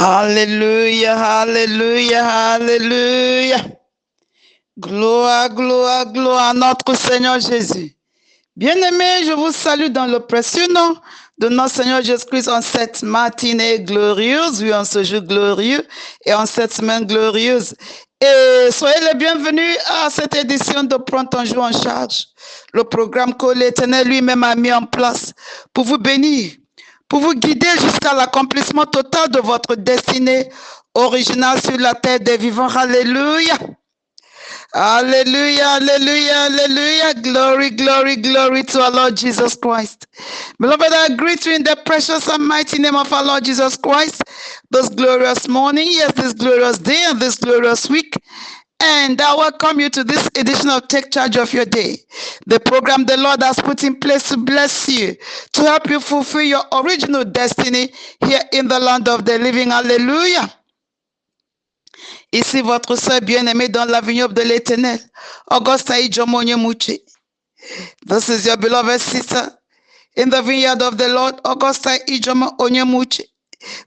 Alléluia, alléluia, alléluia. Gloire, gloire, gloire à notre Seigneur Jésus. Bien-aimés, je vous salue dans le précieux nom de notre Seigneur Jésus-Christ en cette matinée glorieuse, oui, en ce jour glorieux et en cette semaine glorieuse. Et soyez les bienvenus à cette édition de Prends ton jour en charge, le programme que l'Éternel lui-même a mis en place pour vous bénir, pour vous guider jusqu'à l'accomplissement total de votre destinée originale sur la terre des vivants. Alléluia. Hallelujah, hallelujah, hallelujah. Glory, glory, glory to our Lord Jesus Christ. Beloved, I greet you in the precious and mighty name of our Lord Jesus Christ. This glorious morning, yes, this glorious day and this glorious week. And I welcome you to this edition of Take Charge of Your Day, the program the Lord has put in place to bless you, to help you fulfill your original destiny here in the land of the living. Hallelujah. Ici votre sœur bien-aimée dans la vigne de l'Éternel, Augusta Ijomonyemuchi. This is your beloved sister in the vineyard of the Lord, Augusta Ijomo Onyemuchi.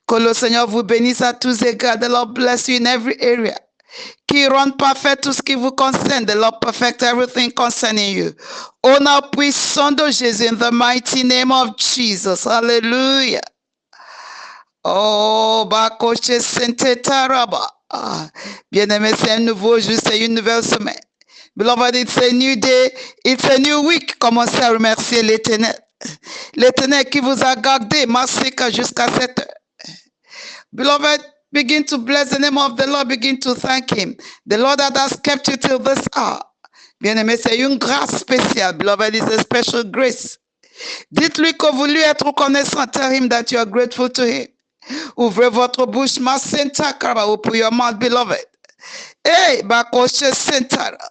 Que le Seigneur vous bénisse à tous égards. The Lord bless you in every area. Qui rend parfait tout ce qui vous concerne. The Lord perfect everything concerning you. Au nom puissant de Jésus, in the mighty name of Jesus. Hallelujah. Oh, Bakoche Sente Taraba. Bien-aimé, c'est un nouveau jour, c'est une nouvelle semaine. Beloved, it's a new day, it's a new week. Commencez à remercier l'Éternel. L'Éternel qui vous a gardé, Masika, jusqu'à cette heure. Beloved, begin to bless the name of the Lord, begin to thank Him. The Lord that has kept you till this hour. Bien-aimé, c'est une grâce spéciale. Beloved, it's a special grace. Dites-lui que vous lui êtes reconnaissant. Tell Him that you are grateful to Him. Ouvrez votre bouche, ma senta kara, open your mouth, beloved. Hey, bakoshe sentara.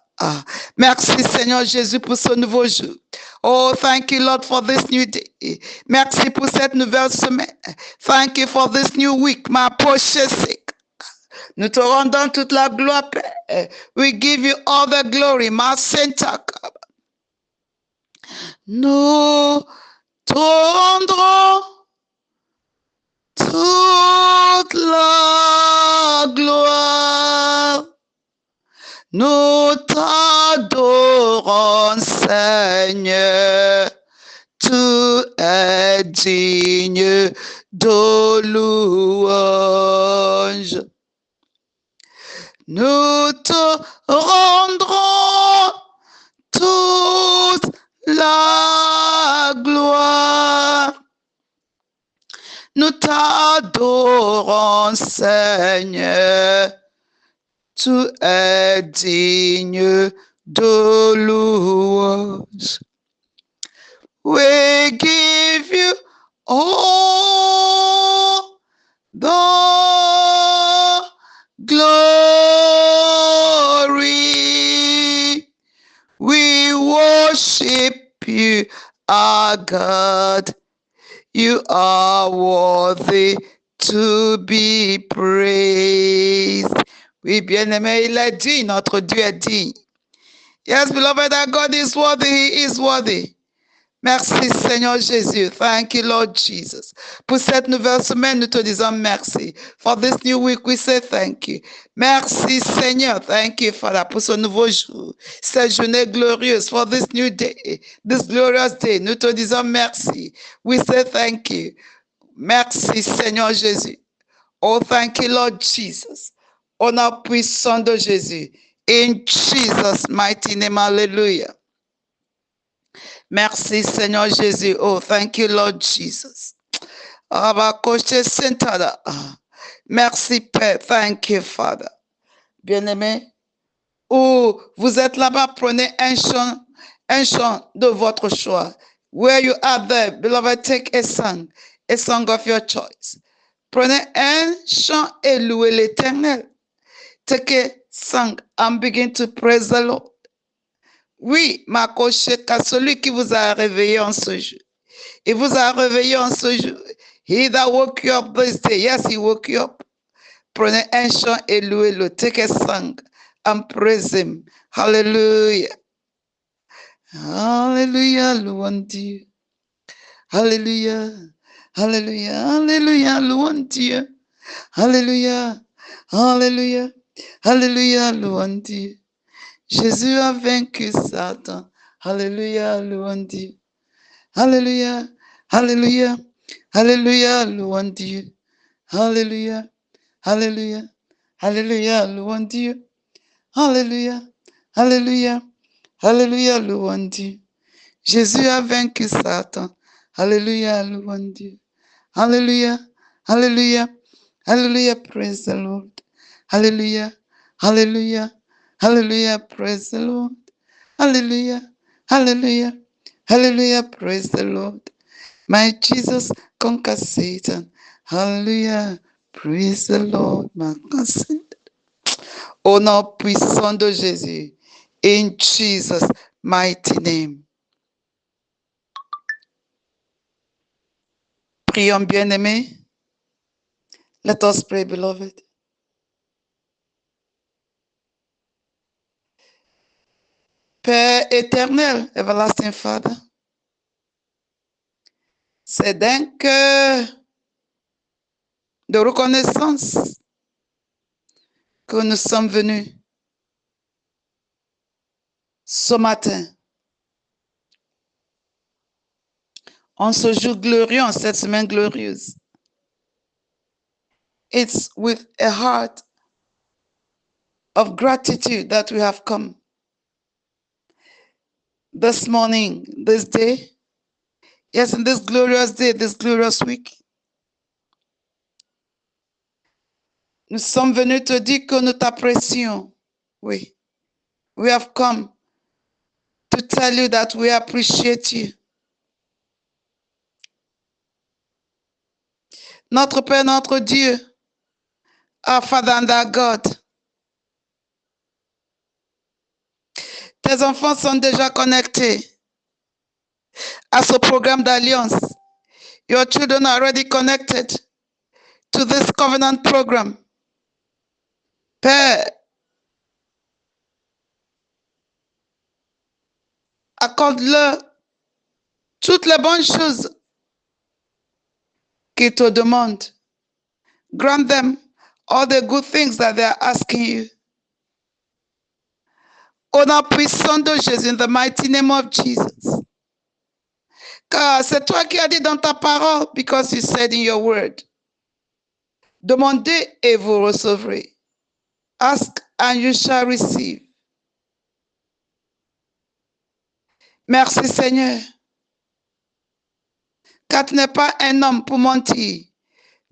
Merci Seigneur Jésus pour ce nouveau jour. Oh, thank you Lord for this new day. Merci pour cette nouvelle semaine. Thank you for this new week. Ma poche sec. Nous te rendons toute la gloire. We give you all the glory. Ma senta kara. Nous te rendons toute la gloire. Nous t'adorons, Seigneur. Tu es digne de louange. Nous te rendrons toute la gloire. Nous t'adorons, Seigneur. Tu es digne de louange. We give you all the glory. We worship you, our God. You are worthy to be praised. Oui, bien-aimé, il est digne, notre Dieu est digne. Yes, beloved, our God is worthy, He is worthy. Merci Seigneur Jésus. Thank you, Lord Jesus. Pour cette nouvelle semaine, nous te disons merci. For this new week, we say thank you. Merci Seigneur. Thank you, Father, pour ce nouveau jour. Cette journée glorieuse. For this new day, this glorious day, nous te disons merci. We say thank you. Merci Seigneur Jésus. Oh, thank you, Lord Jesus. Au nom puissant de Jésus. In Jesus' mighty name, hallelujah. Merci, Seigneur Jésus. Oh, thank you, Lord Jesus. Merci, Père. Thank you, Father. Bien-aimé, où vous êtes là-bas, prenez un chant de votre choix. Where you are there, beloved, take a song of your choice. Prenez un chant et louez l'Éternel. Take a song and begin to praise the Lord. Oui, ma cochette, à celui qui vous a réveillé en ce jour. Il vous a réveillé en ce jour. He that woke you up this day. Yes, he woke you up. Prenez un chant et louez-le. Take a song and praise him. Hallelujah. Hallelujah, louons Dieu. Hallelujah. Hallelujah. Hallelujah, louons Dieu. Alléluia. Alléluia. Alléluia, louons Dieu. Jésus a vaincu Satan. Alléluia, louons Dieu. Alléluia. Alléluia. Alléluia, louons Dieu. Alléluia. Alléluia. Alléluia, louons Dieu. Alléluia. Alléluia. Alléluia, louons Dieu. Jésus a vaincu Satan. Alléluia, louons Dieu. Hallelujah. Hallelujah. Hallelujah. Praise the Lord. Hallelujah. Hallelujah. Hallelujah. Praise the Lord. Hallelujah. Hallelujah. Hallelujah. Praise the Lord. My Jesus conquers Satan. Hallelujah. Praise the Lord. My cousin. Au nom puissant de Jésus. In Jesus' mighty name. Prions bien-aimés. Let us pray, beloved. Père éternel, everlasting Father, c'est d'un cœur de reconnaissance que nous sommes venus ce matin, en ce jour glorieux, en cette semaine glorieuse. It's with a heart of gratitude that we have come this morning, this day. Yes, in this glorious day, this glorious week. Nous sommes venus te dire que nous t'apprécions. Oui. We have come to tell you that we appreciate you. Notre Père, notre Dieu, our Father and our God. Tes enfants sont déjà connectés à ce programme d'alliance. Your children are already connected to this covenant program. Père, accorde-leur toutes les bonnes choses qu'ils te demandent. Grant them all the good things that they are asking you. Au nom puissant de Jésus, in the mighty name of Jesus. Car c'est toi qui as dit dans ta parole, because you said in your word, demandez et vous recevrez. Ask and you shall receive. Merci Seigneur. Car tu n'es pas un homme pour mentir.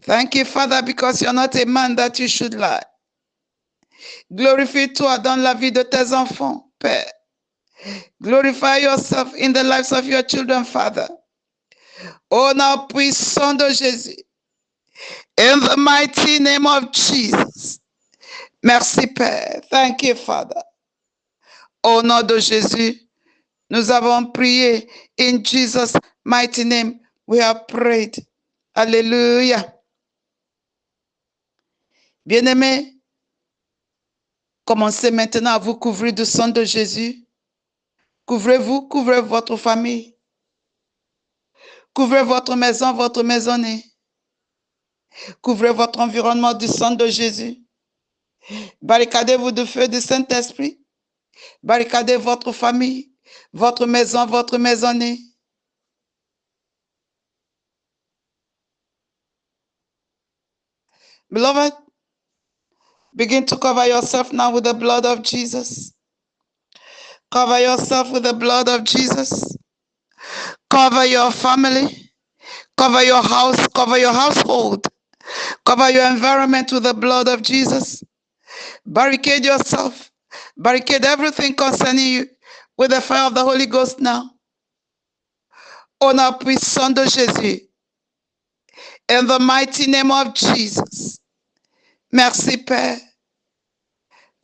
Thank you, Father, because you're not a man that you should lie. Glorifie-toi dans la vie de tes enfants, Père. Glorify yourself in the lives of your children, Father. Au nom puissant de Jésus. In the mighty name of Jesus. Merci, Père. Thank you, Father. Au nom de Jésus, nous avons prié. In Jesus' mighty name, we have prayed. Alléluia. Bien-aimés, commencez maintenant à vous couvrir du sang de Jésus. Couvrez-vous, couvrez votre famille. Couvrez votre maison, votre maisonnée. Couvrez votre environnement du sang de Jésus. Barricadez-vous du feu du Saint-Esprit. Barricadez votre famille, votre maison, votre maisonnée. Beloved, begin to cover yourself now with the blood of Jesus. Cover yourself with the blood of Jesus. Cover your family. Cover your house. Cover your household. Cover your environment with the blood of Jesus. Barricade yourself. Barricade everything concerning you with the fire of the Holy Ghost now. Au nom puissant de Jésus. In the mighty name of Jesus. Merci, Père.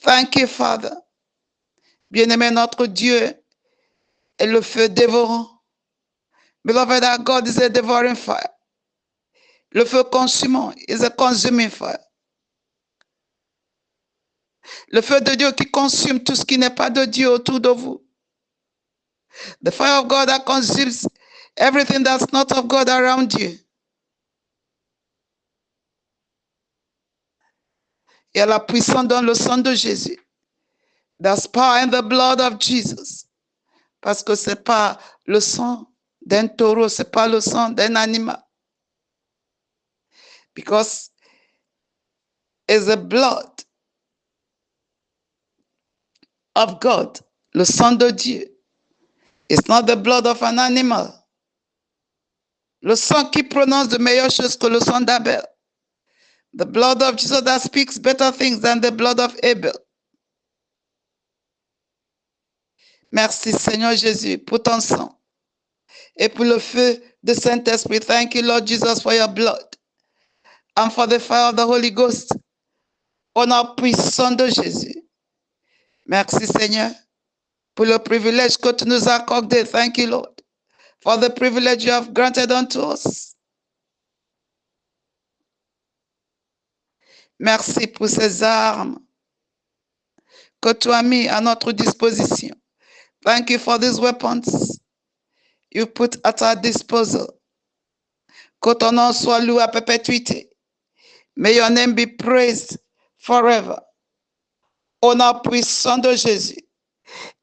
Thank you, Father. Bien-aimé, notre Dieu est le feu dévorant. Beloved, our God is a devouring fire. Le feu consumant is a consuming fire. Le feu de Dieu qui consume tout ce qui n'est pas de Dieu autour de vous. The fire of God that consumes everything that's not of God around you. Il y a la puissance dans le sang de Jésus. There's power in the blood of Jesus. Parce que c'est pas le sang d'un taureau, c'est pas le sang d'un animal. Because it's the blood of God, le sang de Dieu. It's not the blood of an animal. Le sang qui prononce de meilleures choses que le sang d'Abel. The blood of Jesus that speaks better things than the blood of Abel. Merci Seigneur Jésus pour ton sang et pour le feu de Saint-Esprit. Thank you Lord Jesus for your blood and for the fire of the Holy Ghost. Au nom puissant de Jésus. Merci Seigneur pour le privilège que tu nous as accordé. Thank you Lord for the privilege you have granted unto us. Merci pour ces armes que tu as mis à notre disposition. Thank you for these weapons you put at our disposal. Que ton nom soit loué à perpétuité. May your name be praised forever. Au nom puissant de Jésus.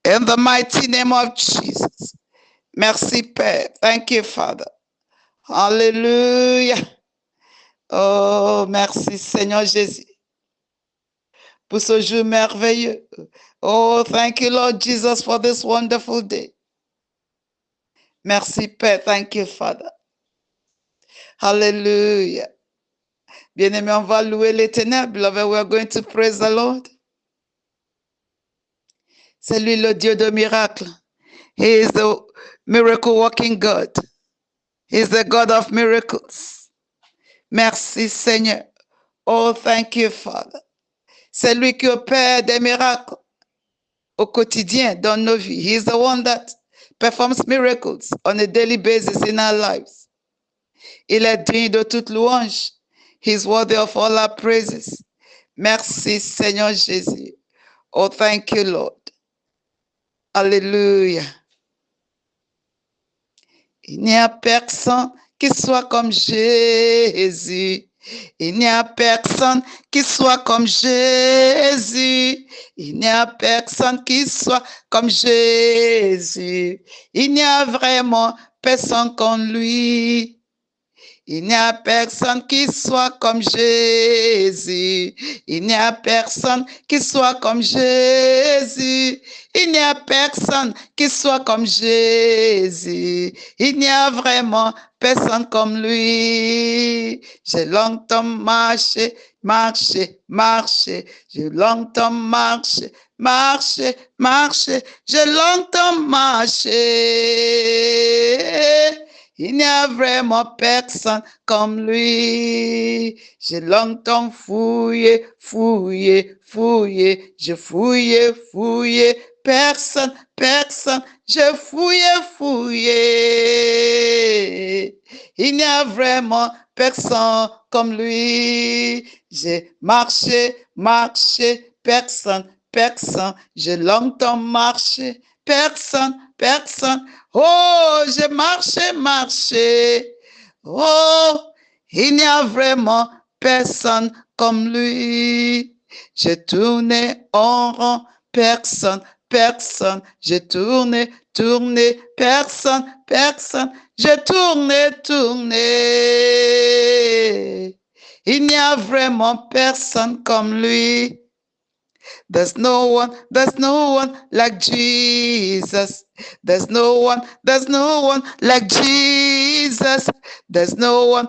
In the mighty name of Jesus. Merci Père. Thank you Father. Hallelujah. Oh, merci Seigneur Jésus. Pour ce jour merveilleux. Oh, thank you Lord Jesus for this wonderful day. Merci Père. Thank you Father. Hallelujah. Bien-aimé, on va louer l'Éternel. Beloved, we are going to praise the Lord. C'est lui le Dieu de miracles. He is the miracle working God. He is the God of miracles. Merci Seigneur. Oh, thank you Father. C'est lui qui opère des miracles au quotidien dans nos vies. He is the one that performs miracles on a daily basis in our lives. Il est digne de toute louange. He is worthy of all our praises. Merci Seigneur Jésus. Oh, thank you Lord. Alléluia. Il n'y a personne qui soit comme Jésus. Il n'y a personne qui soit comme Jésus. Il n'y a personne qui soit comme Jésus. Il n'y a vraiment personne comme lui. Il n'y a personne qui soit comme Jésus. Il n'y a personne qui soit comme Jésus. Il n'y a personne qui soit comme Jésus. Il n'y a vraiment personne comme lui. J'ai longtemps marché, marché, marché. J'ai longtemps marché, marché, marché. J'ai longtemps marché. Il n'y a vraiment personne comme lui. J'ai longtemps fouillé, fouillé, fouillé. J'ai fouillé, fouillé. Personne, personne. J'ai fouillé, fouillé. Il n'y a vraiment personne comme lui. J'ai marché, marché. Personne, personne. J'ai longtemps marché. Personne, personne. Oh, j'ai marché, marché. Oh, il n'y a vraiment personne comme lui. J'ai tourné en rond, personne, personne. J'ai tourné, tourné, personne, personne. J'ai tourné, tourné. Il n'y a vraiment personne comme lui. There's no one like Jesus. There's no one like Jesus. There's no one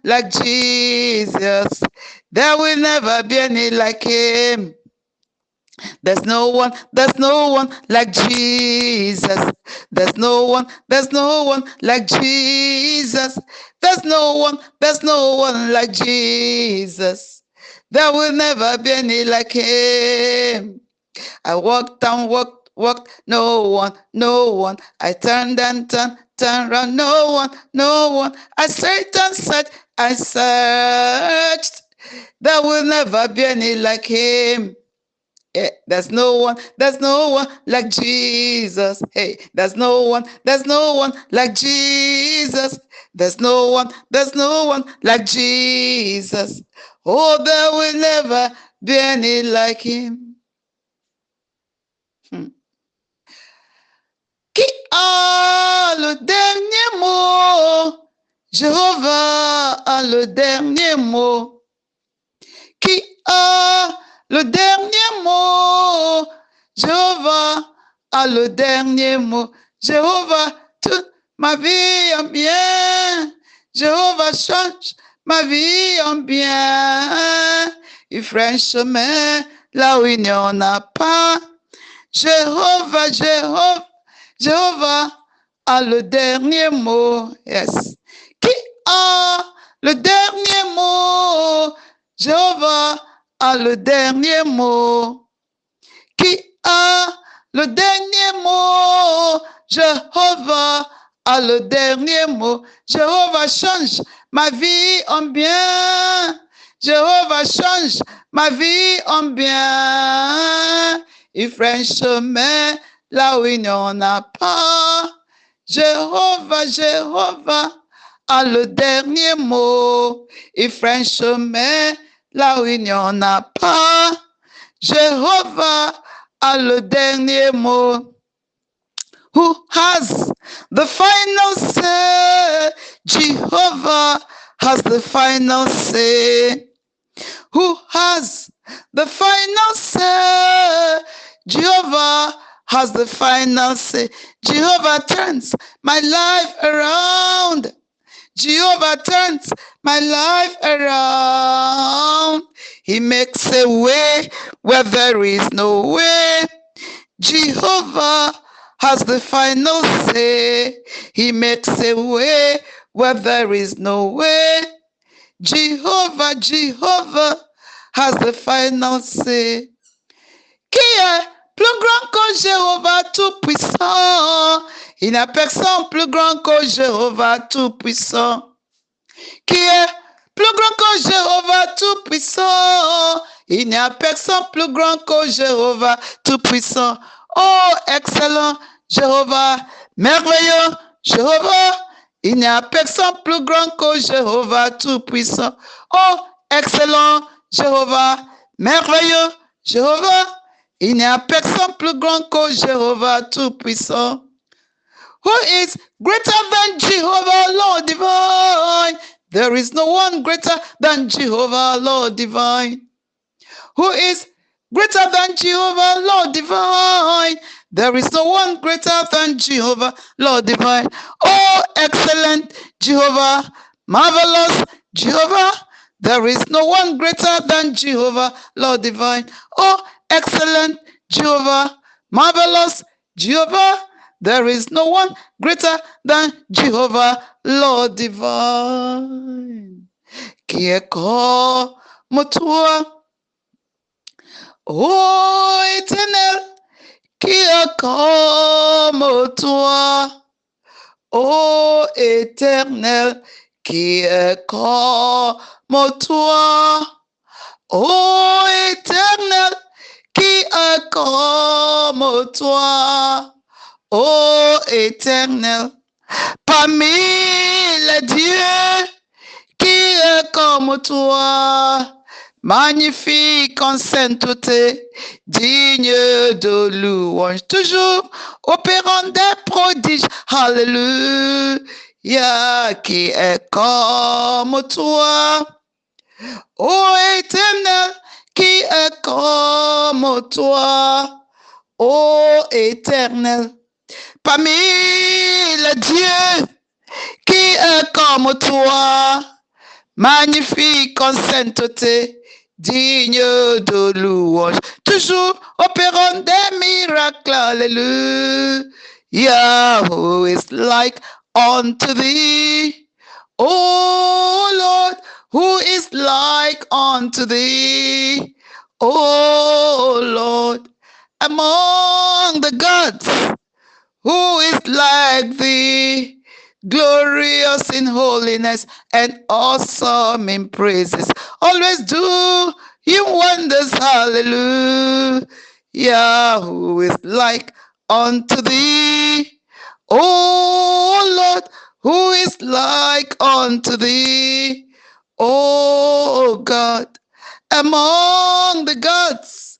like Jesus. There will never be any like him. There's no one like Jesus. There's no one like Jesus. There's no one like Jesus. There will never be any like him. I walked and walked, no one. I turned and turned round, no one. I searched and searched, I searched. There will never be any like him. Yeah, there's no one like Jesus. Hey, there's no one like Jesus. There's no one like Jesus. Oh, there will never be any like him. Hmm. Qui a le dernier mot? Jéhovah a le dernier mot. Qui a le dernier mot? Jéhovah a le dernier mot. Jéhovah, toute ma vie en bien. Jéhovah change ma vie en bien. Il ferait un chemin là où il n'y en a pas. Jéhovah, Jéhovah, Jéhovah a le dernier mot. Yes. Qui a le dernier mot? Jéhovah a le dernier mot. Qui a le dernier mot? Jéhovah a le dernier mot. Jéhovah change ma vie en bien. Jéhovah change ma vie en bien. Il ferait un chemin là où il n'y en a pas. Jéhovah, Jéhovah a le dernier mot. Il ferait un chemin là où il n'y en a pas. Jéhovah a le dernier mot. Who has the final say? Jehovah has the final say. Who has the final say? Jehovah has the final say. Jehovah turns my life around. Jehovah turns my life around. He makes a way where there is no way. Jehovah has the final say. He makes a way where there is no way. Jehovah, Jehovah has the final say. Qui est plus grand que Jéhovah Tout-Puissant? Il n'y a personne plus grand que Jéhovah Tout-Puissant. Qui est plus grand que Jéhovah Tout-Puissant? Il n'y a personne plus grand que Jéhovah Tout-Puissant. Oh, excellent Jéhovah, merveilleux Jéhovah. Il n'y a personne plus grand que Jéhovah Tout-Puissant. Oh, excellent Jéhovah, merveilleux Jéhovah. Il n'y a personne plus grand que Jéhovah Tout-Puissant. Who is greater than Jehovah, Lord divine? There is no one greater than Jehovah, Lord divine. Who is greater than Jehovah, Lord divine? There is no one greater than Jehovah, Lord divine. Oh, excellent Jehovah, marvelous Jehovah. There is no one greater than Jehovah, Lord divine. Oh, excellent Jehovah, marvelous Jehovah. There is no one greater than Jehovah, Lord divine. Qui est comme toi? Ô Éternel, qui est comme toi? Ô Éternel, qui est comme toi? Ô Éternel, qui est comme toi? Ô Éternel, parmi les dieux, qui est comme toi? Magnifique en sainteté, digne de louange, toujours opérant des prodiges, alléluia, qui est comme toi? Ô Éternel, qui est comme toi? Ô Éternel, parmi les dieux, qui est comme toi? Magnifique en sainteté, digne de louange, toujours opérant des miracles, alléluia. Who is like unto thee? Oh Lord, who is like unto thee? Oh Lord, among the gods, who is like thee? Glorious in holiness and awesome in praises. Always do you wonders, hallelujah. Who is like unto thee? Oh Lord, Who is like unto thee, O God, among the gods?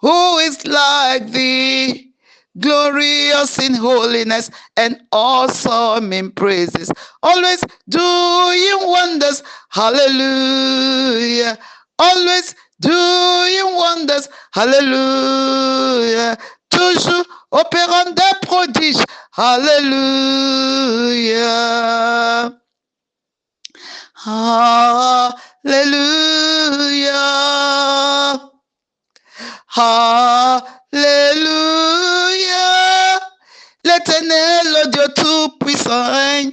Who is like thee, glorious in holiness and awesome in praises, always doing wonders, hallelujah, always doing wonders, hallelujah, toujours opérant des prodiges, hallelujah, hallelujah. Alléluia. L'Éternel, le Dieu Tout-Puissant règne.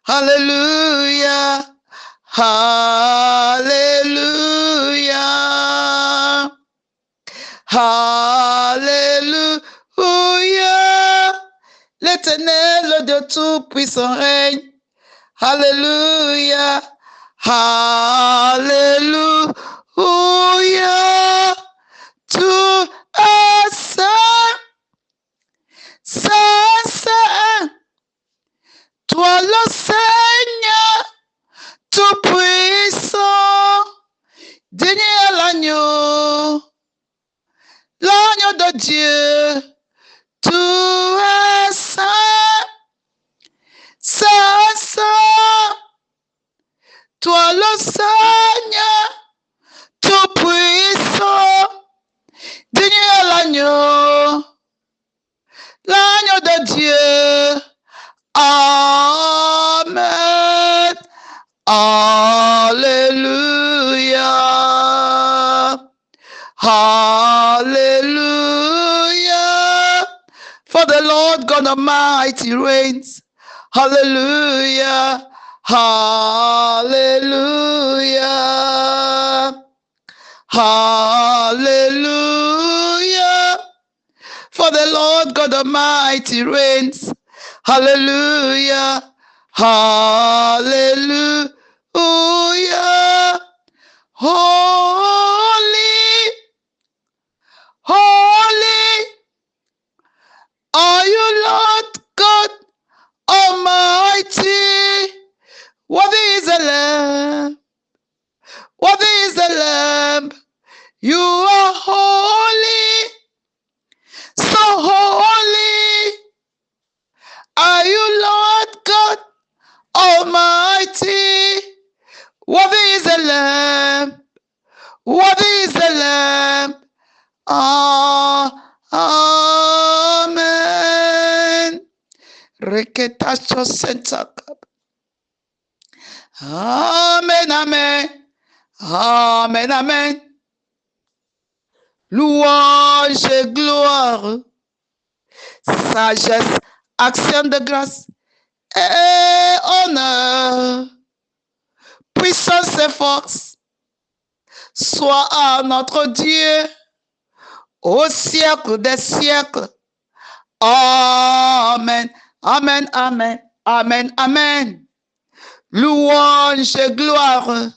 Alléluia. Alléluia. Alléluia. L'Éternel, le Dieu Tout-Puissant règne. Alléluia. Alléluia. Tu es saint, saint, saint. Toi le Seigneur, tout-puissant, digne à l'agneau de Dieu. Tu es saint, saint, saint. Toi le Seigneur, tout-puissant, digne à l'agneau de Dieu. Amen. Hallelujah. Hallelujah. For the Lord God Almighty reigns. Hallelujah. Hallelujah. Hallelujah. For the Lord God Almighty reigns. Hallelujah. Hallelujah. Holy, holy are you, Lord God Almighty. Worthy is the Lamb. Worthy is the Lamb. You are holy. So holy are you, Lord God Almighty. Worthy is the Lamb. Worthy is the Lamb. Amen. Reketacho sentaka. Amen, amen. Amen, amen. Louange et gloire, sagesse, action de grâce et honneur, puissance et force, soit à notre Dieu au siècle des siècles. Amen, amen, amen, amen, amen. Louange et gloire,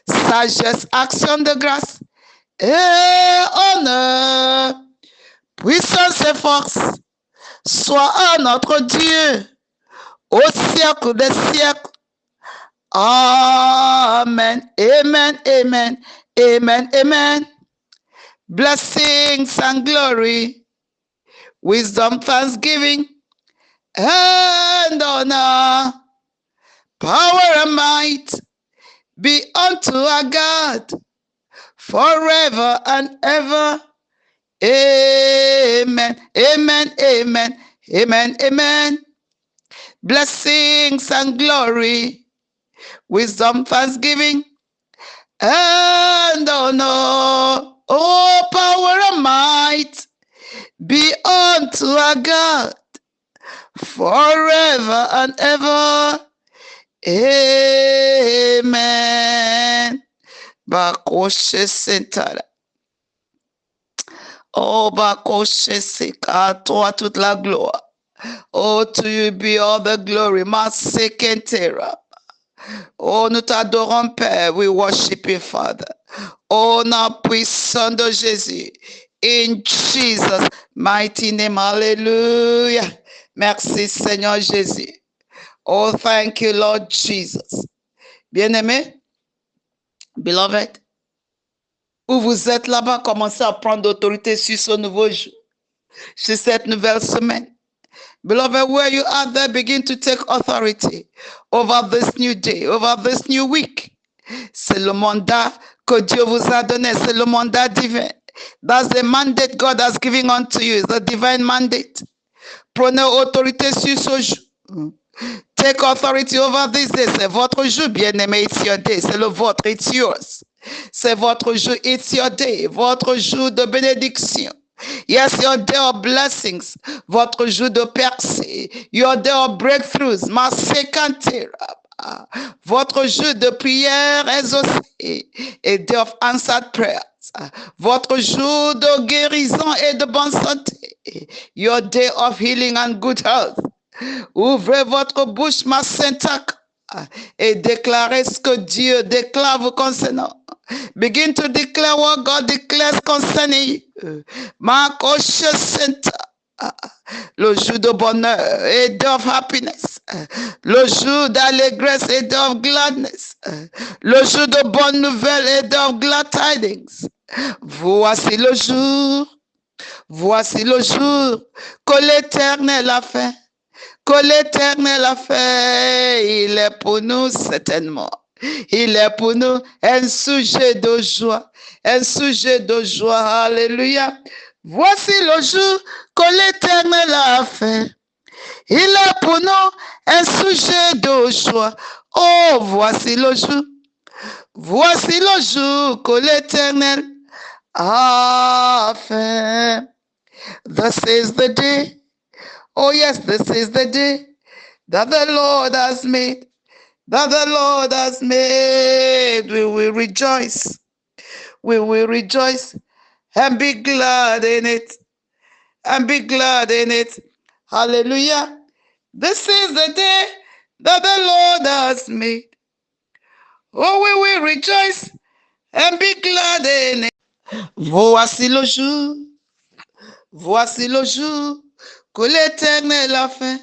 sagesse, action de grâce et honneur, puissance et force, soit à notre Dieu au siècle des siècles. Amen, amen, amen, amen, amen. Blessings and glory, wisdom, thanksgiving, and honor, power and might be unto our God forever and ever. Amen, amen, amen, amen, amen. Blessings and glory, wisdom, thanksgiving, and honor, oh, power and might be unto our God forever and ever. Amen. Bakoshe sentara. Oh, Bakoshe seka, à toi toute la gloire. Oh, to you be all the glory. Masekentera. Oh, nous t'adorons, Père. We worship you, Father. Oh, nom puissant de Jésus. In Jesus' mighty name. Hallelujah. Merci, Seigneur Jésus. Oh, thank you, Lord Jesus. Bien-aimé, beloved, où vous êtes là-bas, commencez à prendre autorité sur ce nouveau jour, sur cette nouvelle semaine. Beloved, where you are there, begin to take authority over this new day, over this new week. C'est le mandat que Dieu vous a donné, c'est le mandat divin. That's the mandate God has given unto you, it's a divine mandate. Prenez autorité sur ce jour. Take authority over this day. C'est votre jour, bien-aimé. It's your day. C'est le vôtre. It's yours. C'est votre jour. It's your day. Votre jour de bénédiction. Yes, your day of blessings. Votre jour de percée. Your day of breakthroughs. Masekantera. Votre jour de prière exaucée. Et day of answered prayers. Votre jour de guérison et de bonne santé. Your day of healing and good health. Ouvrez votre bouche, ma sainte, et déclarez ce que Dieu déclare vous concernant. Begin to declare what God declares concerning you. Ma coche sainte. Le jour de bonheur et of happiness. Le jour d'allégresse et of gladness. Le jour de bonnes nouvelles et of glad tidings. Voici le jour. Voici le jour que l'Éternel a fait. Que l'Éternel a fait, il est pour nous certainement. Il est pour nous un sujet de joie, un sujet de joie. Alléluia. Voici le jour que l'Éternel a fait. Il est pour nous un sujet de joie. Oh, voici le jour. Voici le jour que l'Éternel a fait. This is the day. Oh, yes, this is the day that the Lord has made, that the Lord has made. We will rejoice. We will rejoice and be glad in it. And be glad in it. Hallelujah. This is the day that the Lord has made. Oh, we will rejoice and be glad in it. Voici le jour. Voici le jour que l'Éternel a fait.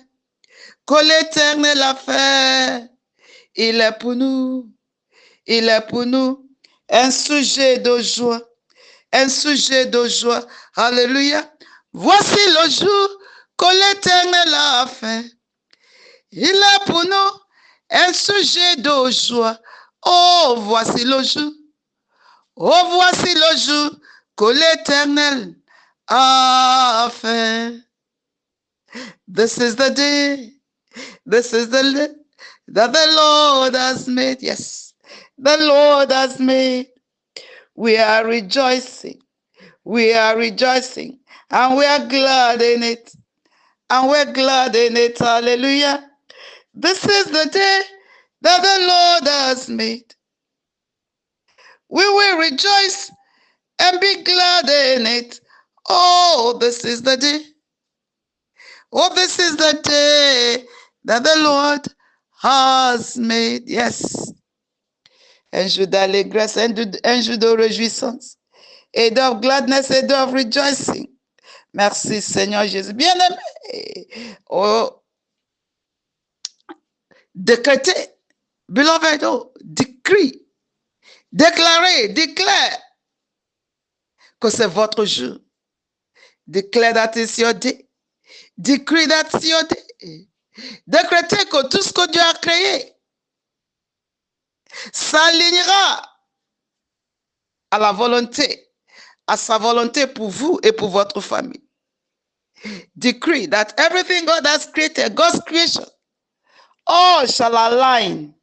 Que l'Éternel a fait. Il est pour nous. Il est pour nous un sujet de joie. Un sujet de joie. Alléluia. Voici le jour que l'Éternel a fait. Il est pour nous un sujet de joie. Oh, voici le jour. Oh, voici le jour que l'Éternel a fait. This is the day. This is the day that the Lord has made. Yes, the Lord has made. We are rejoicing. We are rejoicing. And we are glad in it. And we're glad in it. Hallelujah. This is the day that the Lord has made. We will rejoice and be glad in it. Oh, this is the day. Oh, this is the day that the Lord has made. Yes. Un jour d'allégresse, un jour de réjouissance. Et of gladness et of rejoicing. Merci Seigneur Jésus. Bien-aimé. Oh, décréter. Beloved, oh, decree. Déclarer, déclare que c'est votre jour. Declare that it's your day. Decree that it's your day. Décrétez que tout ce que Dieu a créé s'alignera à la volonté, à sa volonté pour vous et pour votre famille. Decree that everything God has created, God's creation, all shall align.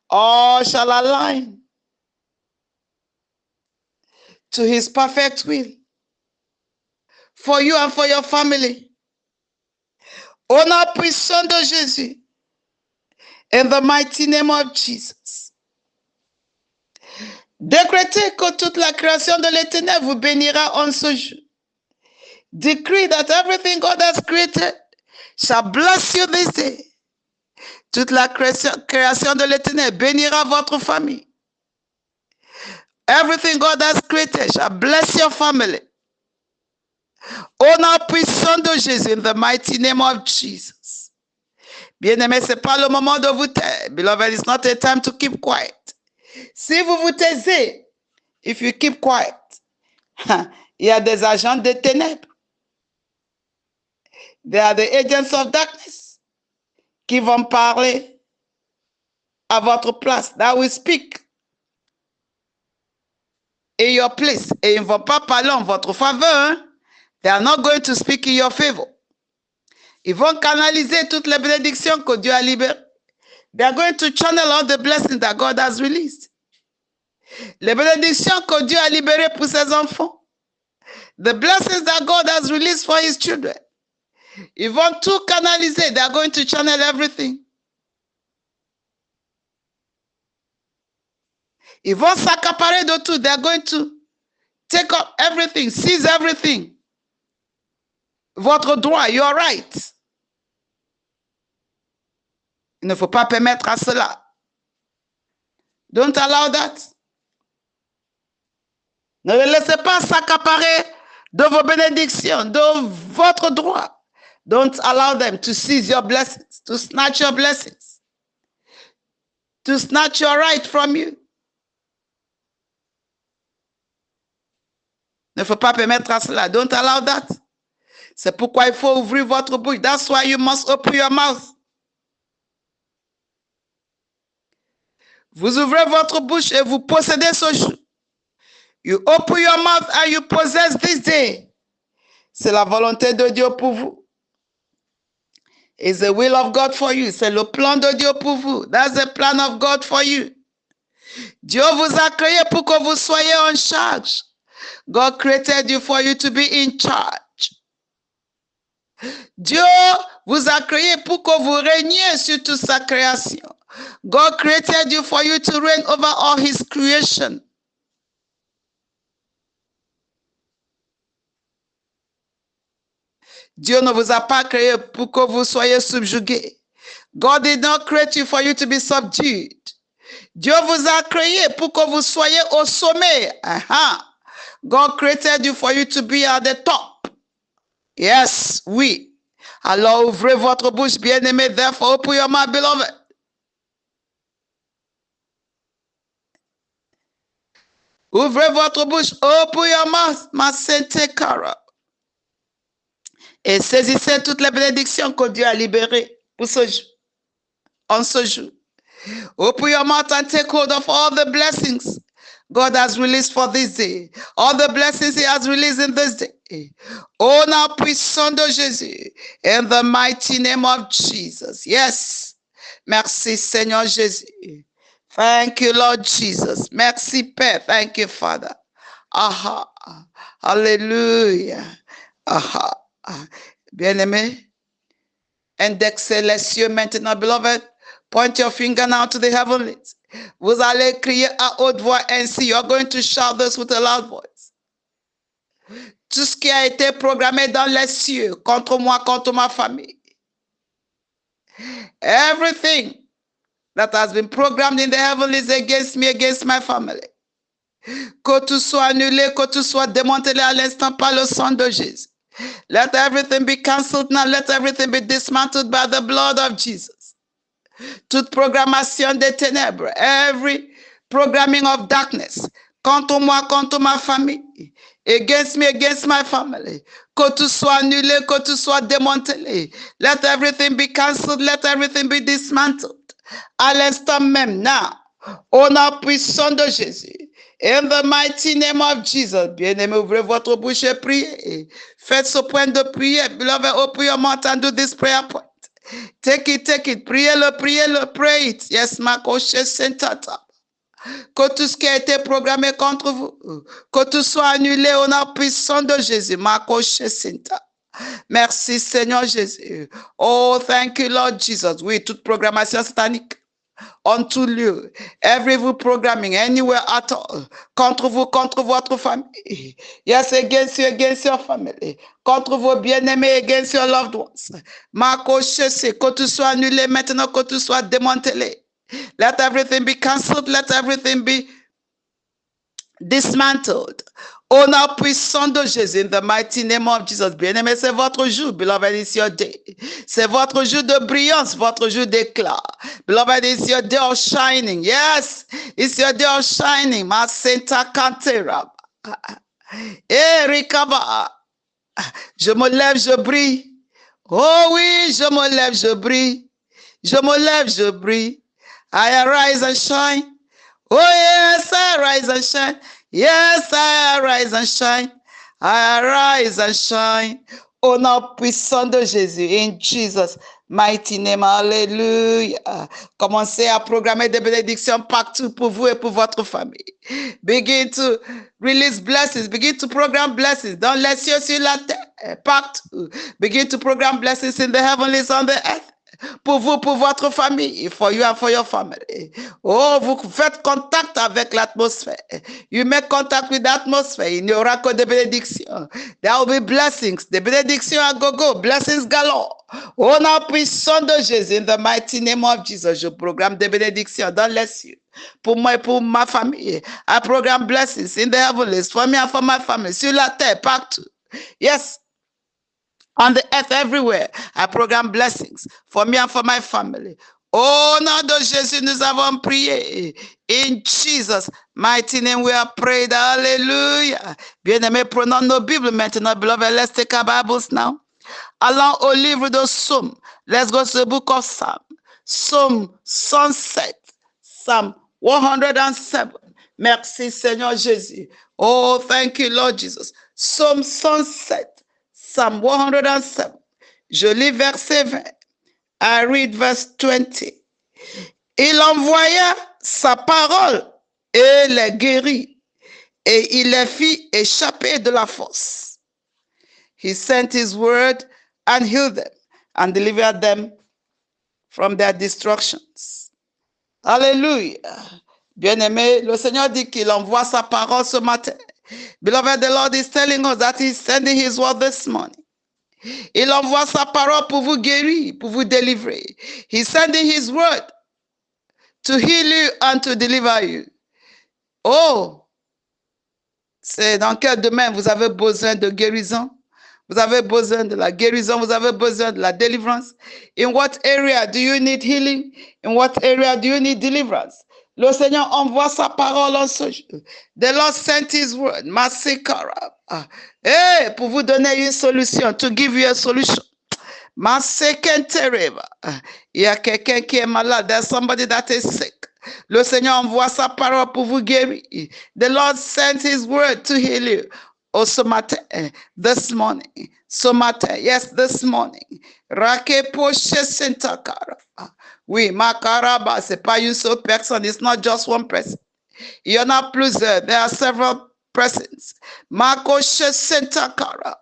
All shall align to his perfect will for you and for your family. Au nom puissant de Jésus, in the mighty name of Jesus. Décrétez que toute la création de l'Éternel vous bénira en ce jour. Decree that everything God has created shall bless you this day. Toute la création de l'Éternel bénira votre famille. Everything God has created shall bless your family. Au nom puissant de Jésus, in the mighty name of Jesus. Bien-aimé, ce n'est pas le moment de vous taire. Beloved, it's not a time to keep quiet. Si vous vous taisez, if you keep quiet, il y a des agents de ténèbres. They are the agents of darkness qui vont parler à votre place. That will speak in your place. Et ils ne vont pas parler en votre faveur. Hein? They are not going to speak in your favor. Ils vont canaliser toutes les bénédictions que Dieu a libérées. They are going to channel all the blessings that God has released. Les bénédictions que Dieu a libérées pour ses enfants. The blessings that God has released for his children. Ils vont tout canaliser. They are going to channel everything. Ils vont s'accaparer de tout. They are going to take up everything, seize everything. Votre droit, your right. Il ne faut pas permettre à cela. Don't allow that. Ne les laissez pas s'accaparer de vos bénédictions, de votre droit. Don't allow them to seize your blessings, to snatch your blessings, to snatch your right from you. Ne faut pas permettre à cela. Don't allow that. C'est pourquoi il faut ouvrir votre bouche. That's why you must open your mouth. Vous ouvrez votre bouche et vous possédez ce jour. You open your mouth and you possess this day. C'est la volonté de Dieu pour vous. It's the will of God for you. C'est le plan de Dieu pour vous. That's the plan of God for you. Dieu vous a créé pour que vous soyez en charge. God created you for you to be in charge. Dieu vous a créé pour que vous régniez sur toute sa création. God created you for you to reign over all his creation. Dieu ne vous a pas créé pour que vous soyez subjugués. God did not create you for you to be subdued. Dieu vous a créé pour que vous soyez au sommet. God created you for you to be at the top. Yes, oui. Alors ouvrez votre bouche, bien-aimé. Therefore, open your mouth, beloved. Ouvrez votre bouche, open your mouth, ma sainte cara. Et saisissez toutes les bénédictions que Dieu a libérées pour ce jour, en ce jour. Open your mouth and take hold of all the blessings God has released for this day. All the blessings he has released in this day. Au nom puissant de Jésus. In the mighty name of Jesus. Yes. Merci Seigneur Jésus. Thank you Lord Jesus. Merci Père. Thank you Father. Aha. Hallelujah. Aha. Bien-aimé, indexez les cieux maintenant, beloved. Point your finger now to the heavens. Vous allez crier à haute voix ainsi. You're going to shout this with a loud voice. Tout ce qui a été programmé dans les cieux contre moi, contre ma famille. Everything that has been programmed in the heavens against me, against my family. Que tout soit annulé, que tout soit démantelé à l'instant par le sang de Jésus. Let everything be cancelled now. Let everything be dismantled by the blood of Jesus. Toute programmation des ténèbres, every programming of darkness, contre moi, contre ma famille, against me, against my family, que tout soit annulé, que tout soit démantelé. Let everything be cancelled. Let everything be dismantled. À l'instant même, now, au nom puissant de Jésus. In the mighty name of Jesus. Bien-aimé, ouvrez votre bouche et priez. Faites ce point de prière. Beloved, open your mouth and do this prayer point. Take it, take it. Priez-le, priez-le, pray it. Yes, ma coche sentata. Que tout ce qui a été programmé contre vous, que tout soit annulé au nom puissant de Jésus. Ma coche senta. Merci Seigneur Jésus. Oh, thank you Lord Jesus. Oui, toute programmation satanique. On tout lieu, every programming, anywhere at all, contre vous, contre votre famille. Yes, against you, against your family. Contre vos bien-aimés, against your loved ones. Ma coche, c'est que tout soit annulé maintenant, que tout soit démantelé. Let everything be cancelled, let everything be dismantled. Au nom puissant de Jésus, in the mighty name of Jesus. Bien-aimé, c'est votre jour. Beloved, it's your day. C'est votre jour de brillance, votre jour d'éclat. Beloved, it's your day of shining. Yes, it's your day of shining. Ma Santa Cantera. Erikaba. Je me lève, je brille. Oh oui, je me lève, je brille. Je me lève, je brille. I arise and shine. Oh yes, I arise and shine. Yes, I arise and shine. I arise and shine. Au nom puissant de Jésus, in Jesus' mighty name, hallelujah. Commencez à programmer des bénédictions partout pour vous et pour votre famille. Begin to release blessings. Begin to program blessings dans les cieux, sur la terre, partout. Begin to program blessings in the heavens, on the earth. Pour vous, pour votre famille, for you and for your family. Oh, vous faites contact avec l'atmosphère. You make contact with the atmosphere. Il n'y aura que des bénédictions. There will be blessings. Des bénédictions à gogo. Blessings galore. Au nom puissant de Jésus, in the mighty name of Jesus, je programme des bénédictions dans les cieux. Pour moi et pour ma famille. I program blessings in the heavens for me and for my family. Sur la terre, partout. Yes. On the earth, everywhere, I program blessings for me and for my family. Au nom de Jésus, nous avons prié. In Jesus' mighty name, we have prayed. Hallelujah. Bien-aimés, prenons nos Bibles maintenant. Beloved, let's take our Bibles now. Allons au livre de Psaume. Let's go to the book of Psalm. Psalm 107. Psalm 107. Merci, Seigneur Jésus. Oh, thank you, Lord Jesus. Psalm 107. Psalm 107. Je lis verset 20. I read verse 20. Il envoya sa parole et les guérit, et il les fit échapper de la fosse. He sent his word and healed them and delivered them from their destructions. Hallelujah. Bien-aimé, le Seigneur dit qu'il envoie sa parole ce matin. Beloved, the Lord is telling us that he's sending his word this morning. Il envoie sa parole pour vous guérir, pour vous délivrer. He's sending his word to heal you and to deliver you. Oh, c'est dans quel domaine vous avez besoin de guérison? Vous avez besoin de la guérison, vous avez besoin de la délivrance. In what area do you need healing? In what area do you need deliverance? Le Seigneur envoie sa parole en ce jour. The Lord sent his word, Masekara. Pour vous donner une solution, to give you a solution. Masekentereva. Il y a quelqu'un qui est malade. There's somebody that is sick. Le Seigneur envoie sa parole pour vous guérir. The Lord sent his word to heal you. Oh, ce matin, this morning, ce matin, yes, this morning. Rake poche sentakara. Oui, makaraba, c'est pas une seule personne. It's not just one person. Il y en a plusieurs. There are several persons. Makoshe sentakara.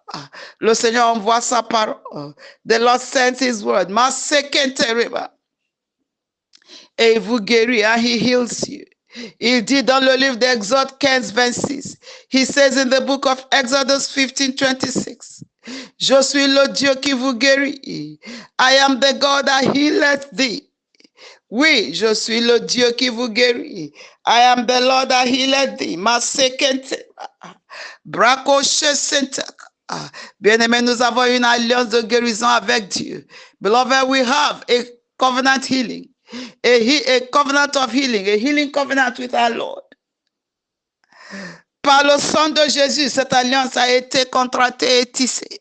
Le Seigneur envoie sa parole. The Lord sent his word. Masekentereba. Et il vous guérit, and he heals you. Il dit dans le livre d'Exode 15, 26. He says in the book of Exodus 15, 26. Je suis le Dieu qui vous guérit. I am the God that healeth thee. Oui, je suis le Dieu qui vous guérit. I am the Lord that healeth thee. Masekente. Brakoche sentek. Bien-aimé, nous avons une alliance de guérison avec Dieu. Beloved, we have a covenant healing. A covenant of healing, a healing covenant with our Lord. Par le sang de Jésus, cette alliance a été contractée et tissée.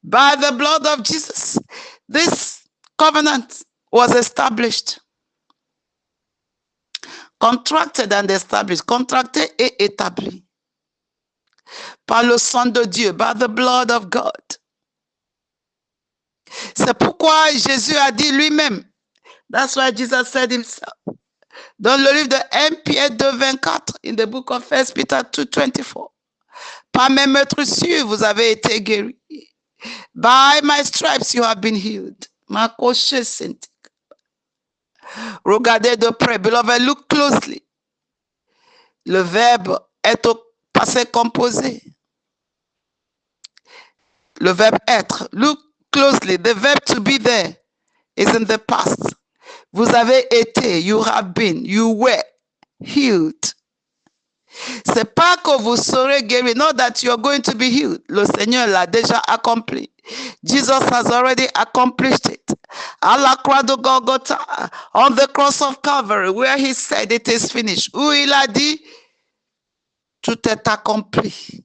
By the blood of Jesus, this covenant was established. Contracted and established. Contracté et établi. Par le sang de Dieu, by the blood of God. C'est pourquoi Jésus a dit lui-même. That's why Jesus said himself. Dans le livre de 1 Pierre 2, 24, in the book of 1 Peter 2, 24. Par mes meurtrissures, vous avez été guéris. By my stripes, you have been healed. Regardez de près, beloved, look closely. Le verbe est au passé composé. Le verbe être. Look closely. The verb to be there is in the past. Vous avez été, you have been, you were healed. C'est pas que vous serez guéri, not that you're going to be healed. Le Seigneur l'a déjà accompli. Jesus has already accomplished it. À la croix de Golgotha, on the cross of Calvary, where he said it is finished. Où il a dit, tout est accompli.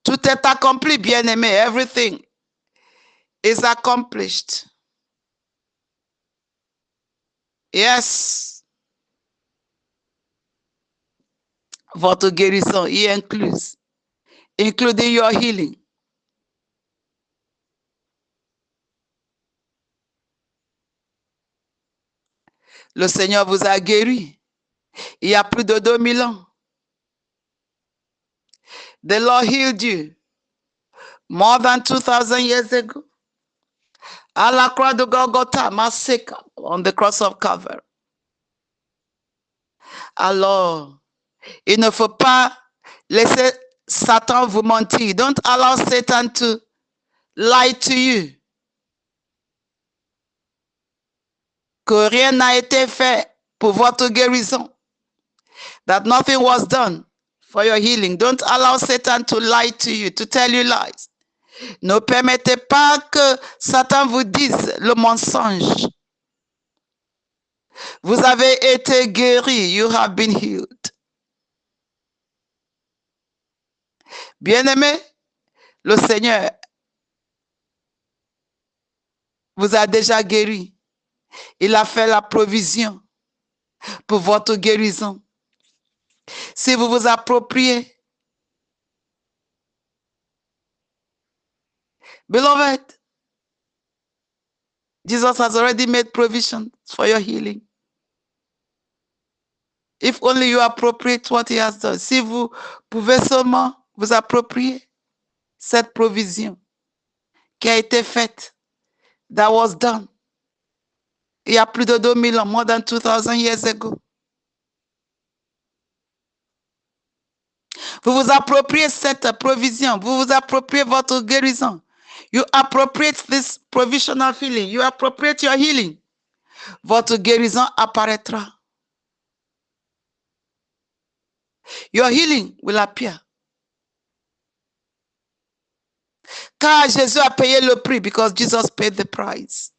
Tout est accompli, bien-aimé. Everything is accomplished. Yes. Votre guérison y incluse, including your healing. Le Seigneur vous a guéri il y a plus de 2000 ans. The Lord healed you more than 2000 years ago. À la croix de Golgotha, Maseka, on the cross of Calvary. Alors, il ne faut pas laisser Satan vous mentir. Don't allow Satan to lie to you. Que rien n'a été fait pour votre guérison. That nothing was done for your healing. Don't allow Satan to lie to you, to tell you lies. Ne permettez pas que Satan vous dise le mensonge. Vous avez été guéri. You have been healed. Bien-aimé, le Seigneur vous a déjà guéri. Il a fait la provision pour votre guérison. Si vous vous appropriez, beloved, Jesus has already made provision for your healing. If only you appropriate what he has done. Si vous pouvez seulement vous approprier cette provision qui a été faite, that was done, il y a plus de 2000 ans, more than 2000 years ago. Vous vous appropriez cette provision, vous vous appropriez votre guérison. You appropriate this provisional healing, you appropriate your healing. Votre guérison apparaîtra. Your healing will appear. Car Jésus a payé le prix, because Jesus paid the price.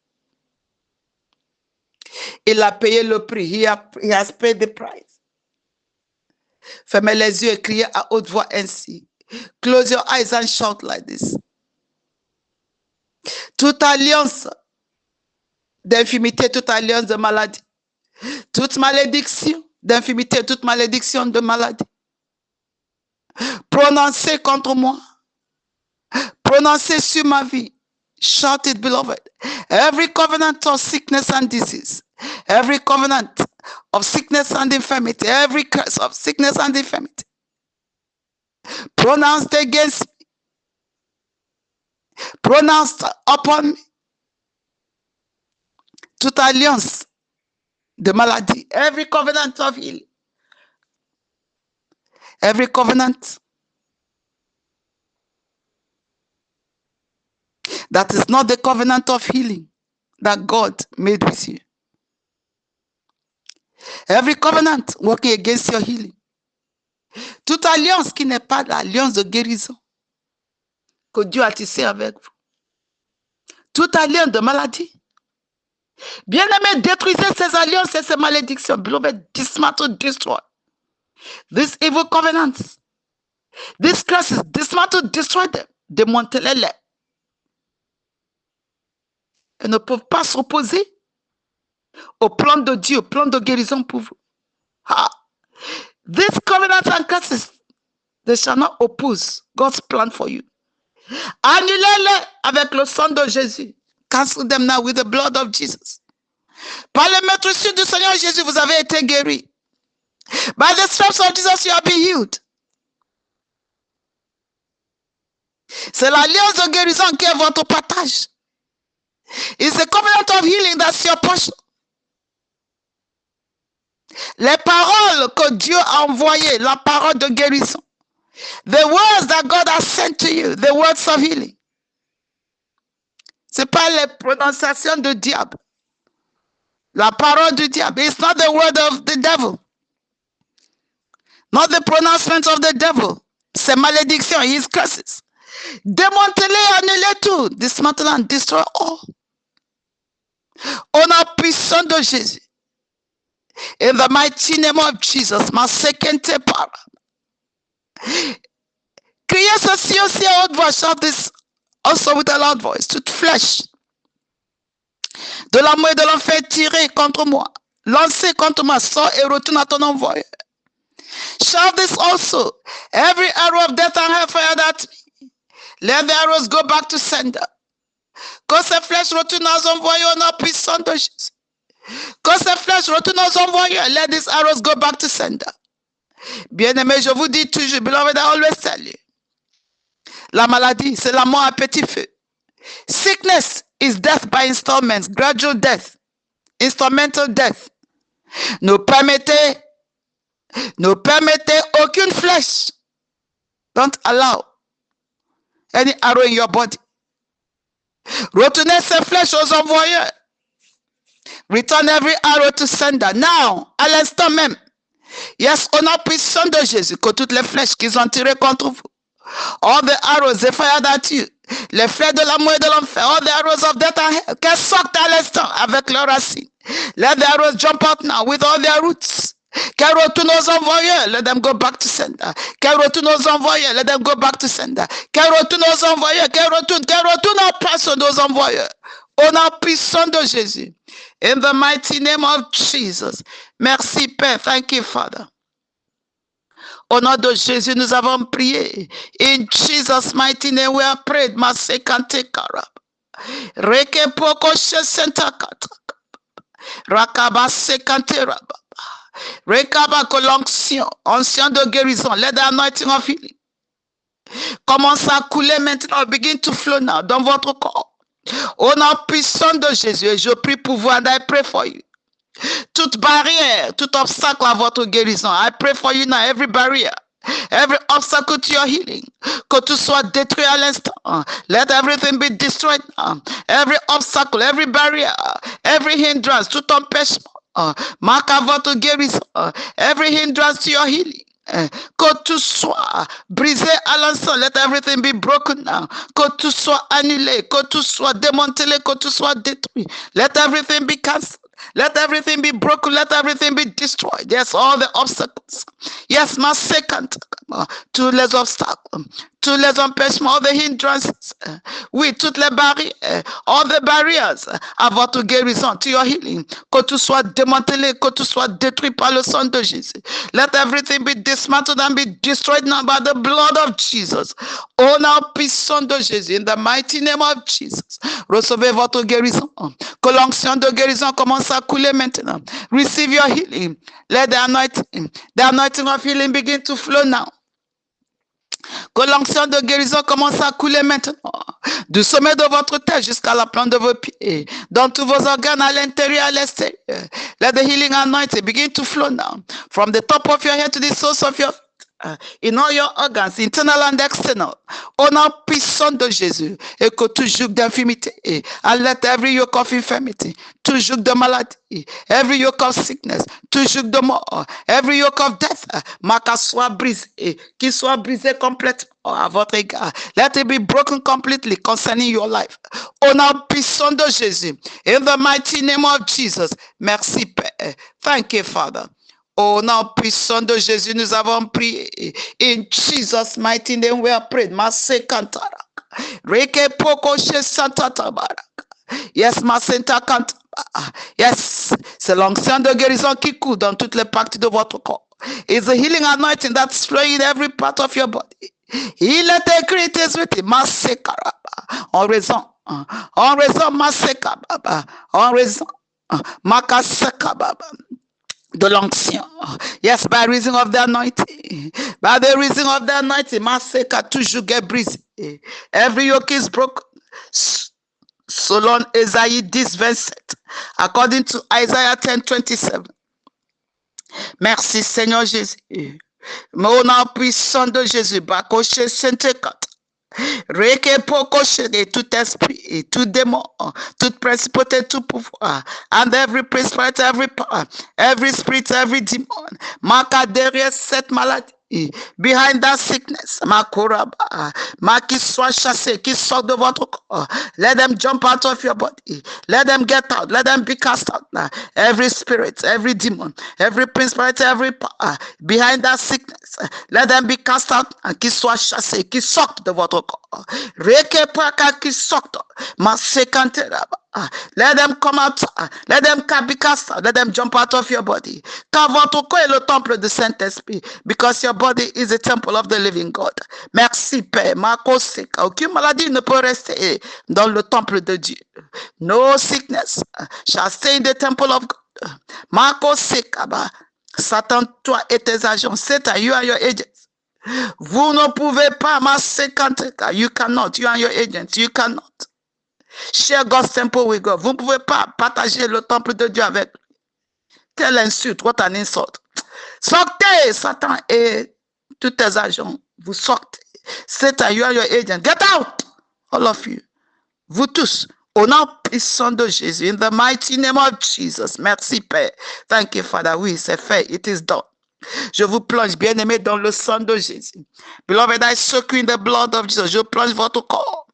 Il a payé le prix. He has paid the price. Fermez les yeux et criez à haute voix ainsi. Close your eyes and shout like this. Toute alliance d'infimité, toute alliance de maladie, toute malédiction d'infimité, toute malédiction de maladie, prononcée contre moi, prononcée sur ma vie. Shout it, beloved. Every covenant of sickness and disease, every covenant of sickness and infirmity, every curse of sickness and infirmity, pronounced against me, pronounced upon me, toute alliance de maladie, every covenant of healing, every covenant that is not the covenant of healing that God made with you. Every covenant working against your healing. Toute alliance qui n'est pas l'alliance de guérison que Dieu a tissée avec vous. Toute alliance de maladie. Bien-aimés, détruisez ces alliances et ces malédictions. Beloved, dismantle, destroy these evil covenants. These curses, dismantle, destroy them. Démantelez-les. Elles ne peuvent pas s'opposer au plan de Dieu, au plan de guérison pour vous. Ah. These covenants and curses, they shall not oppose God's plan for you. Annulez-les avec le sang de Jésus. Cancel them now with the blood of Jesus. Par le maîtrise du Seigneur Jésus, vous avez été guéri. By the stripes of Jesus, you have been healed. C'est l'alliance de guérison qui est votre partage. It's the covenant of healing that's your portion. Les paroles que Dieu a envoyées, la parole de guérison. The words that God has sent to you, the words of healing. Ce n'est pas les prononciations du diable. La parole du diable. It's not the word of the devil. not the pronouncement of the devil, ses malédictions, his curses. Démantelez, annulez tout, dismantle and destroy all. Au nom puissant de Jésus. In the mighty name of Jesus, ma sekente para. Criez ceci aussi à haute voix, shout this also with a loud voice. Toute flèche de l'amour et de l'enfer tirée contre moi, lancée contre moi, sort et retourne à ton envoyeur. Shout this also. Every arrow of death and hell fired at me, let the arrows go back to sender. Que ces flèches retournent aux envoyeurs au nom puissant de Jésus. Que ces flèches retournent aux envoyeurs. Let these arrows go back to sender. Bien-aimés, je vous dis toujours, beloved, I always tell you. La maladie, c'est la mort à petit feu. Sickness is death by installments, gradual death, instrumental death. Ne permettez aucune flèche. Don't allow any arrow in your body. Retournez ces flèches aux envoyeurs. Return every arrow to sender. Now, à l'instant même. Yes, au nom puissant de Jésus, que toutes les flèches qu'ils ont tirées contre vous, all the arrows they fired at you, les flèches de l'amour et de l'enfer, all the arrows of death and hell, qu'elles sortent à l'instant avec leurs racines. Let the arrows jump out now with all their roots. Qu'elles retournent aux envoyeurs, let them go back to sender. Qu'elles retournent aux envoyeurs, let them go back to sender. Qu'elles retournent aux envoyeurs, qu'elles retournent en personne aux envoyeurs. Au nom puissant de Jésus. In the mighty name of Jesus. Merci Père. Thank you, Father. Au nom de Jésus, nous avons prié. In Jesus' mighty name we have prayed. Masekante karab. Reke poko shesenta kata. Rakaba sekante rababa. Rekaba que l'onction, onction de guérison, let the anointing of healing commence à couler maintenant, begin to flow now dans votre corps. Au nom puissant de Jésus, et je prie pour vous, and I pray for you. Toute barrière, tout obstacle à votre guérison, I pray for you now, every barrier, every obstacle to your healing, que tout soit détruit à l'instant. Let everything be destroyed now. Every obstacle, every barrier, every hindrance, tout empêchement, marque à votre guérison, every hindrance to your healing. Que tout soit brisé à l'instant. Let everything be broken now. Que tout soit annulé, que tout soit démantelé, que tout soit détruit. Let everything be cancelled. Let everything be broken. Let everything be destroyed. Yes, all the obstacles. Yes, my second. Tous les obstacles, tous les empêchements, all the hindrances. Oui, toutes les barrières, all the barriers à votre guérison, to your healing. Que tout soit démantelé, que tout soit détruit par le sang de Jésus. Let everything be dismantled and be destroyed now by the blood of Jesus. Au nom puissant de Jésus, in the mighty name of Jesus. Recevez votre guérison. Que l'onction de guérison commence à couler maintenant. Receive your healing. Let the anointing of healing begin to flow now. Que l'onction de guérison commence à couler maintenant. Du sommet de votre tête jusqu'à la plante de vos pieds. Dans tous vos organes à l'intérieur et à l'extérieur. Let the healing anointing begin to flow now. From the top of your head to the source of your in all your organs, internal and external, au nom puissant de Jésus, et que tout joug d'infirmité, and let every yoke of infirmity, tout joug de maladie, every yoke of sickness, tout joug de mort, every yoke of death, marque soit brisé, qu'il soit brisé complètement à votre égard. Let it be broken completely concerning your life. Au nom puissant de Jésus, in the mighty name of Jesus, merci Père. Thank you, Father. Au nom puissant de Jésus, nous avons prié. In Jesus' mighty name we have prayed. Masekantara. Reke poko she santa tabarak. Yes, Masenta Kantara. Yes, c'est l'onction de guérison qui coule dans toutes les parties de votre corps. It's the healing anointing that's flowing in every part of your body. Il est écrit, it is written. Masekaraba. En raison, Masekababa. En raison, Makasekababa. De l'onction. Yes, by reason of the anointing. By the reason of the anointing, Maseka toujours get brisé. Every yoke is broken. Selon Isaiah 10:27. According to Isaiah 10:27. Merci Seigneur Jésus. Mon nom puissant de Jésus. Bakoche Sainte-Cat. Rekepokoshede, tout esprit, tout démon, toute principauté, tout pouvoir, and every principality, every power, every spirit, every demon, marqué derrière cette maladie, behind that sickness, Makoraba, qui soit chassé, qui sort de votre corps, let them jump out of your body, let them get out, let them be cast out now. Every spirit, every demon, every principality, every power, behind that sickness, let them be cast out, qui soit chassé, qui sortent de votre corps. Rekepaka qui sortent, Masekanteraba. Let them come out. Let them be cast out. Let them jump out of your body. Car votre corps est le temple du Saint-Esprit. Because your body is a temple of the living God. Merci, Père. Aucune maladie ne peut rester dans le temple de Dieu. No sickness shall stay in the temple of God. Satan, toi et tes agents. Satan, you and your agents. Vous ne pouvez pas, you cannot, you and your agents, you cannot. Share God's temple with God. Vous ne pouvez pas partager le temple de Dieu avec lui. Quelle insulte, what an insult. Sortez, Satan et tous tes agents. Vous sortez. Satan, you are your agent. Get out, all of you. Vous tous, au nom puissant de Jésus, in the mighty name of Jesus. Merci, Père. Thank you, Father. Oui, c'est fait. It is done. Je vous plonge, bien-aimé, dans le sang de Jésus. Beloved, I soak you in the blood of Jesus. Je plonge votre corps,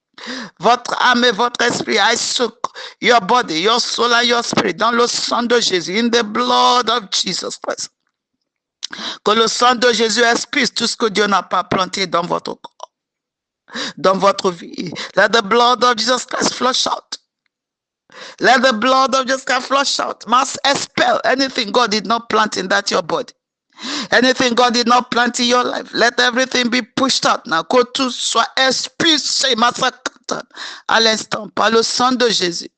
votre âme et votre esprit. I soak your body, your soul and your spirit dans le sang de Jésus. In the blood of Jesus Christ. Que le sang de Jésus expulse tout ce que Dieu n'a pas planté dans votre corps, dans votre vie. Let the blood of Jesus Christ flush out. Let the blood of Jesus Christ flush out. Must expel anything God did not plant in that your body. Anything God did not plant in your life, let everything be pushed out now. Que tout soit expulsé, massacré à l'instant par le sang de Jésus.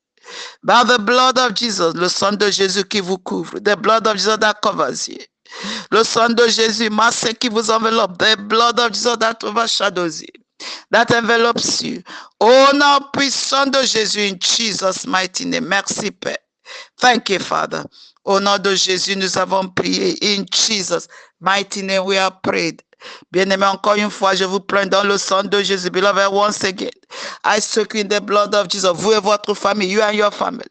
By the blood of Jesus, le sang de Jésus qui vous couvre. The blood of Jesus that covers you. Le sang de Jésus, massé qui vous enveloppe. The blood of Jesus that overshadows you. That envelops you. Au nom puissant de Jésus, in Jesus' mighty name. Merci, Père. Thank you, Father. Au nom de Jésus, nous avons prié. In Jesus' mighty name, we have prayed. Bien-aimé, encore une fois, je vous plains dans le sang de Jésus. Beloved, once again, I soak in the blood of Jesus. Vous et votre famille, you and your family.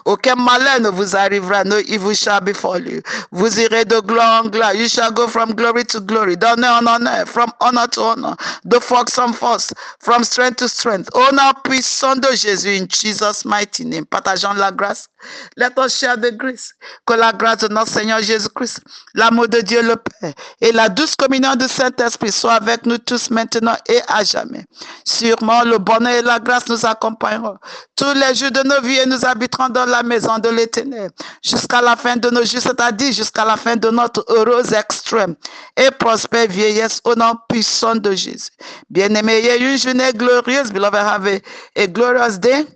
Aucun malheur ne vous arrivera, no evil shall befall you. Vous irez de gloire en gloire. You shall go from glory to glory, d'honneur en honneur, from honor to honor, de force en force, from strength to strength. Au nom puissant de Jésus, in Jesus' mighty name. Partageons la grâce. Let us share the grace. Que la grâce de notre Seigneur Jésus-Christ, l'amour de Dieu le Père et la douce communion du Saint-Esprit soient avec nous tous maintenant et à jamais. Sûrement, le bonheur et la grâce nous accompagneront tous les jours de nos vies et nous habiterons dans la maison de l'Éternel jusqu'à la fin de nos jours, c'est-à-dire jusqu'à la fin de notre heureuse extrême et prospère vieillesse au nom puissant de Jésus. Bien-aimés, il y a une journée glorieuse. Beloved, have a glorious day.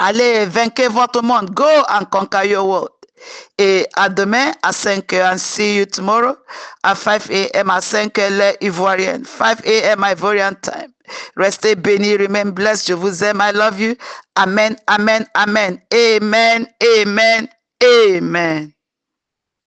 Allez, vainquez votre monde. Go and conquer your world. Et à demain à 5 h. And see you tomorrow at 5 a.m. à 5 h l'heure ivoirienne. 5 a.m. Ivorian time. Restez bénis, remain blessed. Je vous aime. I love you. Amen, amen, amen. Amen, amen, amen.